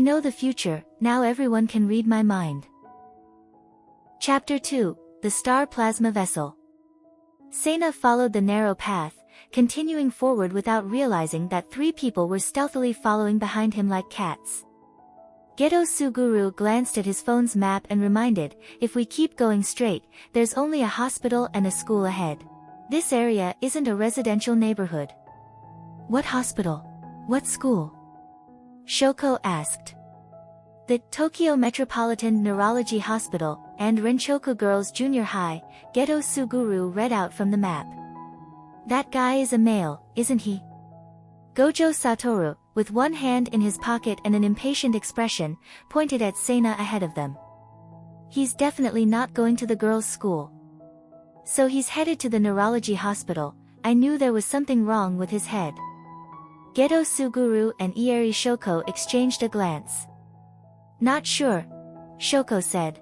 know the future, now everyone can read my mind. Chapter 2, The Star Plasma Vessel. Sena followed the narrow path, continuing forward without realizing that 3 people were stealthily following behind him like cats. Geto Suguru glanced at his phone's map and reminded, if we keep going straight, there's only a hospital and a school ahead. This area isn't a residential neighborhood. What hospital? What school? Shoko asked. The Tokyo Metropolitan Neurology Hospital and Renchoku Girls Junior High, Geto Suguru read out from the map. That guy is a male, isn't he? Gojo Satoru, with one hand in his pocket and an impatient expression, pointed at Sena ahead of them. He's definitely not going to the girls' school. So he's headed to the neurology hospital. I knew there was something wrong with his head. Geto Suguru and Ieri Shoko exchanged a glance. Not sure, Shoko said.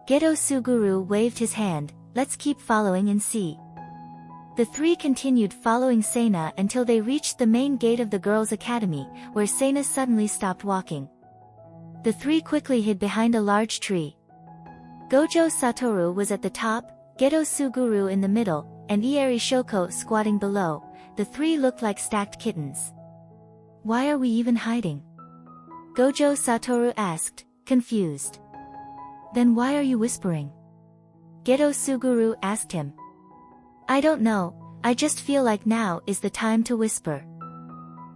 Geto Suguru waved his hand, let's keep following and see. The 3 continued following Sena until they reached the main gate of the girls' academy, where Sena suddenly stopped walking. The 3 quickly hid behind a large tree. Gojo Satoru was at the top, Geto Suguru in the middle, and Ieri Shoko squatting below. The 3 looked like stacked kittens. Why are we even hiding? Gojo Satoru asked, confused. Then why are you whispering? Geto Suguru asked him. I don't know, I just feel like now is the time to whisper.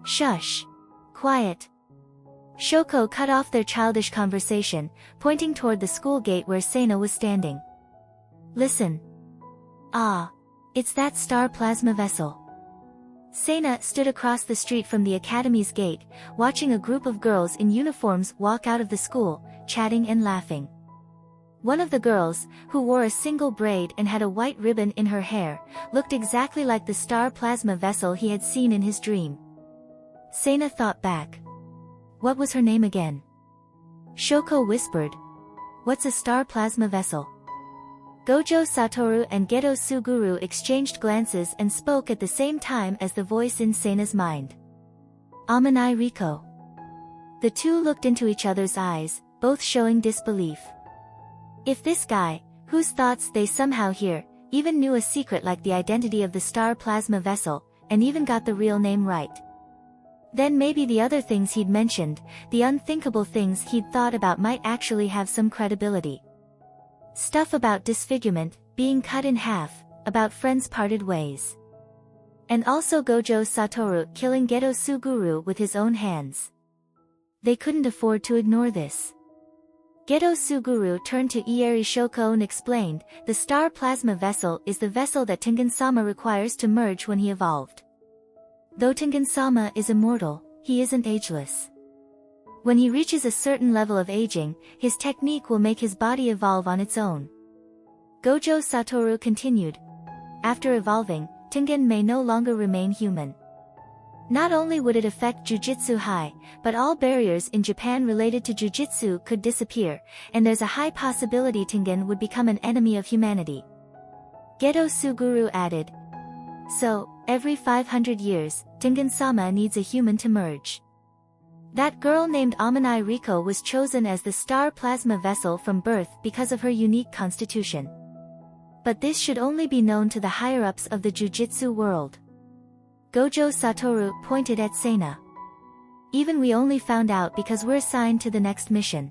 Shush. Quiet. Shoko cut off their childish conversation, pointing toward the school gate where Sena was standing. Listen. Ah. It's that star plasma vessel. Sena stood across the street from the academy's gate, watching a group of girls in uniforms walk out of the school, chatting and laughing. One of the girls, who wore a single braid and had a white ribbon in her hair, looked exactly like the star plasma vessel he had seen in his dream. Sena thought back. What was her name again? Shoko whispered. What's a star plasma vessel? Gojo Satoru and Geto Suguru exchanged glances and spoke at the same time as the voice in Sena's mind. Amanai Riko. The 2 looked into each other's eyes, both showing disbelief. If this guy, whose thoughts they somehow hear, even knew a secret like the identity of the star plasma vessel, and even got the real name right, then maybe the other things he'd mentioned, the unthinkable things he'd thought about might actually have some credibility. Stuff about disfigurement, being cut in half, about friends parted ways. And also Gojo Satoru killing Geto Suguru with his own hands. They couldn't afford to ignore this. Geto Suguru turned to Ieri Shoko and explained, the star plasma vessel is the vessel that Tengen-sama requires to merge when he evolved. Though Tengen-sama is immortal, he isn't ageless. When he reaches a certain level of aging, his technique will make his body evolve on its own. Gojo Satoru continued. After evolving, Tengen may no longer remain human. Not only would it affect Jujutsu High, but all barriers in Japan related to Jujutsu could disappear, and there's a high possibility Tengen would become an enemy of humanity. Geto Suguru added. So, every 500 years, Tengen-sama needs a human to merge. That girl named Amanai Riko was chosen as the star plasma vessel from birth because of her unique constitution. But this should only be known to the higher-ups of the Jujutsu world. Gojo Satoru pointed at Sena. Even we only found out because we're assigned to the next mission.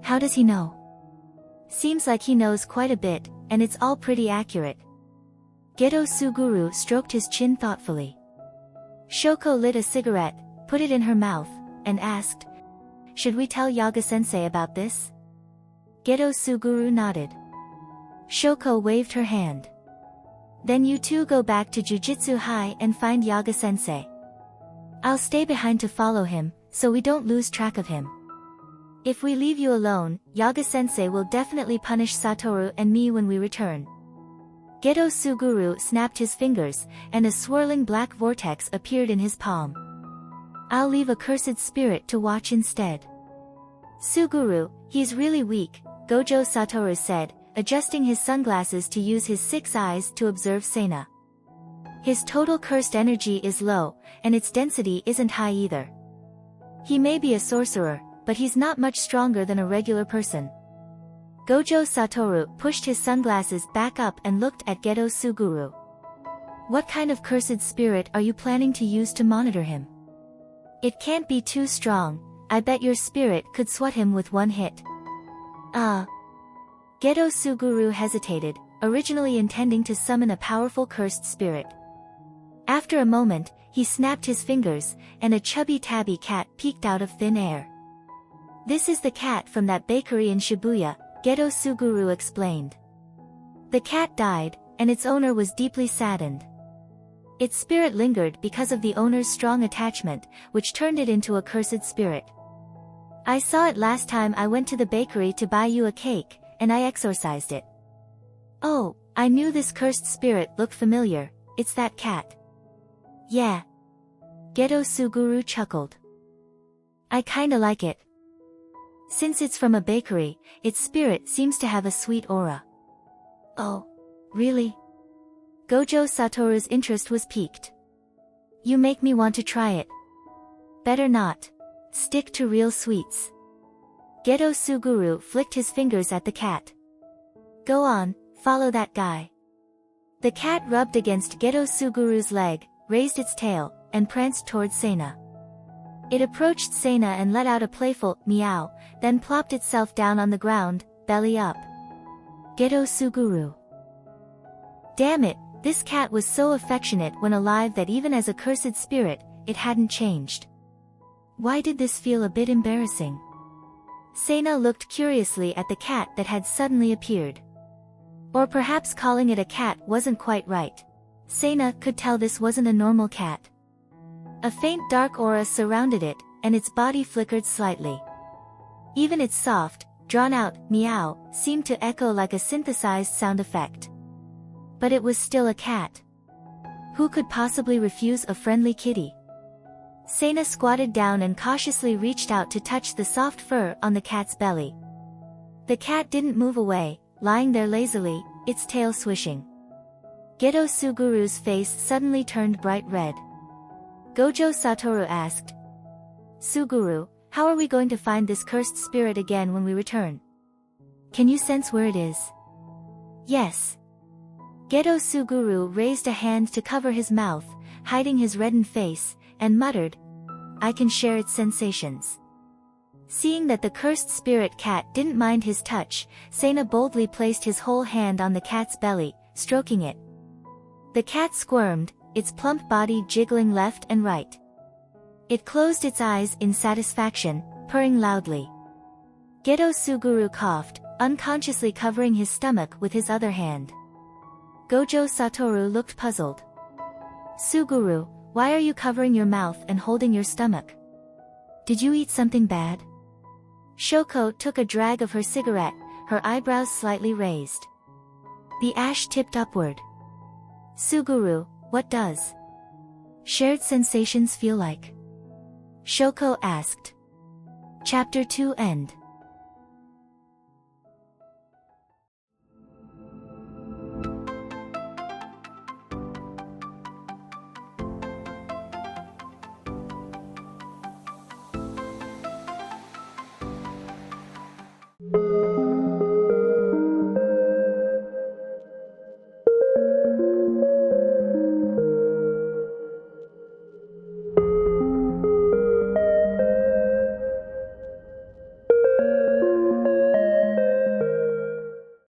How does he know? Seems like he knows quite a bit, and it's all pretty accurate. Geto Suguru stroked his chin thoughtfully. Shoko lit a cigarette, put it in her mouth, and asked, should we tell Yaga-sensei about this? Geto Suguru nodded. Shoko waved her hand. Then you 2 go back to Jujutsu High and find Yaga-sensei. I'll stay behind to follow him, so we don't lose track of him. If we leave you alone, Yaga-sensei will definitely punish Satoru and me when we return. Geto Suguru snapped his fingers, and a swirling black vortex appeared in his palm. I'll leave a cursed spirit to watch instead. Suguru, he's really weak, Gojo Satoru said, adjusting his sunglasses to use his 6 eyes to observe Sena. His total cursed energy is low, and its density isn't high either. He may be a sorcerer, but he's not much stronger than a regular person. Gojo Satoru pushed his sunglasses back up and looked at Geto Suguru. What kind of cursed spirit are you planning to use to monitor him? It can't be too strong. I bet your spirit could swat him with one hit. Geto Suguru hesitated, originally intending to summon a powerful cursed spirit. After a moment, he snapped his fingers, and a chubby tabby cat peeked out of thin air. This is the cat from that bakery in Shibuya, Geto Suguru explained. The cat died, and its owner was deeply saddened. Its spirit lingered because of the owner's strong attachment, which turned it into a cursed spirit. I saw it last time I went to the bakery to buy you a cake, and I exorcised it. Oh, I knew this cursed spirit looked familiar. It's that cat. Yeah. Geto Suguru chuckled. I kinda like it. Since it's from a bakery, its spirit seems to have a sweet aura. Oh, really? Gojo Satoru's interest was piqued. You make me want to try it. Better not. Stick to real sweets. Geto Suguru flicked his fingers at the cat. Go on, follow that guy. The cat rubbed against Geto Suguru's leg, raised its tail, and pranced towards Seina. It approached Seina and let out a playful meow, then plopped itself down on the ground, belly up. Geto Suguru. Damn it, this cat was so affectionate when alive that even as a cursed spirit, it hadn't changed. Why did this feel a bit embarrassing? Seina looked curiously at the cat that had suddenly appeared. Or perhaps calling it a cat wasn't quite right. Seina could tell this wasn't a normal cat. A faint dark aura surrounded it, and its body flickered slightly. Even its soft, drawn-out meow seemed to echo like a synthesized sound effect. But it was still a cat. Who could possibly refuse a friendly kitty? Seina squatted down and cautiously reached out to touch the soft fur on the cat's belly. The cat didn't move away, lying there lazily, its tail swishing. Geto Suguru's face suddenly turned bright red. Gojo Satoru asked, Suguru, how are we going to find this cursed spirit again when we return? Can you sense where it is? Yes. Geto Suguru raised a hand to cover his mouth, hiding his reddened face, and muttered, I can share its sensations. Seeing that the cursed spirit cat didn't mind his touch, Seina boldly placed his whole hand on the cat's belly, stroking it. The cat squirmed, its plump body jiggling left and right. It closed its eyes in satisfaction, purring loudly. Geto Suguru coughed, unconsciously covering his stomach with his other hand. Gojo Satoru looked puzzled. Suguru, why are you covering your mouth and holding your stomach? Did you eat something bad? Shoko took a drag of her cigarette, her eyebrows slightly raised. The ash tipped upward. Suguru, what does shared sensations feel like? Shoko asked. Chapter 2 End.